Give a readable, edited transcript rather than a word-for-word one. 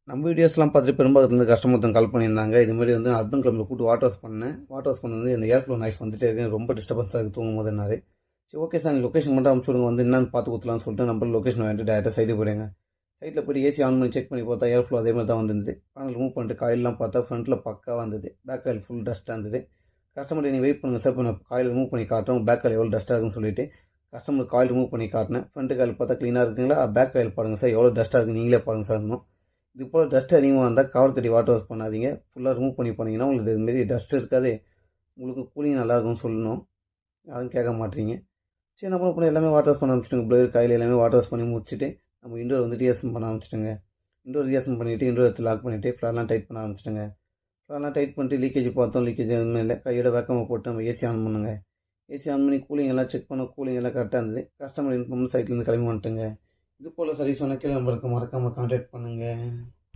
நம்ம வீடியோஸ்லாம் பார்த்துட்டு பெரும்பாகத்துலேருந்து கஸ்டமர் கால் பண்ணியிருந்தாங்க. இதுமாரி வந்து அர்பன் கிளப்பில் கூப்பிட்டு வாட்டர் வாஷ் பண்ணேன். வாட்டர் வாஷ் பண்ணது இந்த ஏர் ஃப்ளோ நாய்ஸ் வந்துட்டே இருக்கு, ரொம்ப டிஸ்டர்பன்ஸாக இருக்குது தூங்கும் போதுனாரு. சரி, ஓகே சார், லொக்கேஷன் மட்டும் அனுப்பிச்சு விடுங்க, வந்து என்னன்னு பார்த்து கொடுத்துலான்னு சொல்லிட்டு நம்ம லொக்கேஷன் வாங்கிட்டு டேரெக்டாக சைட்டு போயிடுங்க. சைட்டில் போய்ட்டு ஏசி ஆன் பண்ணி செக் பண்ணி பார்த்தா ஏர் ஃப்ளோ அதே மாதிரி தான் வந்துருந்தது. பேனல் ரிமூவ் பண்ணிட்டு காயிலெலாம் பார்த்தா ஃப்ரண்ட்டில் பக்காவாக இருந்தது. பேக் காயில் ஃபுல் டஸ்ட்டாக இருந்தது. கஸ்டமர் நீங்கள் வெயிட் பண்ணுங்கள் சார், இப்போ நான் காயில் ரிமூவ் பண்ணி காட்டுறோம், பேக் காயில் எவ்வளோ டஸ்ட்டாக இருக்குன்னு சொல்லிட்டு கஸ்டமர் காயில் ரிமூவ் பண்ணி காட்டினேன். ஃப்ரண்ட் காயில் பார்த்தா க்ளீனாக இருக்குங்களா, பேக் காயில் பாருங்கள் சார் எவ்வளோ டஸ்ட்டாக இருக்குது, நீங்களே பாருங்கள் சார். இன்னும் இது போல் டஸ்ட் அதிகமாக இருந்தால் கவர் கட்டி வாட்டர் வாஷ் பண்ணாதீங்க. ஃபுல்லாக ரிமூவ் பண்ணி பண்ணிங்கன்னா உங்களுக்கு இதுமாரி டஸ்ட் இருக்காது, உங்களுக்கு கூலிங் நல்லாயிருக்கும்னு சொல்லணும். யாரும் கேட்க மாட்டீங்க. சரி, நம்ம பண்ணி எல்லாமே வாட்டர் வாஷ் பண்ண ஆரம்பிச்சிட்டுங்க. ப்ளேயர் காயில் எல்லாமே வாட்டர் வாஷ் பண்ணி முடிச்சுட்டு நம்ம இண்டோர் வந்து ரியாசன் பண்ண ஆரம்பிச்சிட்டுங்க. இண்டோர் ரியாசன் பண்ணிவிட்டு இண்டோர் எடுத்து லாக் பண்ணிவிட்டு ஃப்ளார்லாம் டைட் பண்ண ஆரம்பிச்சிட்டுங்க. ஃப்ளார்லாம் டைட் பண்ணிட்டு லீக்கேஜ் பார்த்தோம், லீக்கேஜ் எதுவுமே இல்லை. கையோட வேக்கமாக போட்டு நம்ம ஏசி ஆன் பண்ணுங்க. ஏசி ஆன் பண்ணி கூலிங் எல்லாம் செக் பண்ண, கூலிங் எல்லாம் கரெக்டாக இருந்தது. கஸ்டமர் இன்ஃபார்ம் சைட்லேருந்து கிளம்பி வந்துட்டுங்க. இது போல் சர்வீஸ் வேணால் கீழே நம்பருக்கு மறக்காமல் கான்டாக்ட் பண்ணுங்கள்.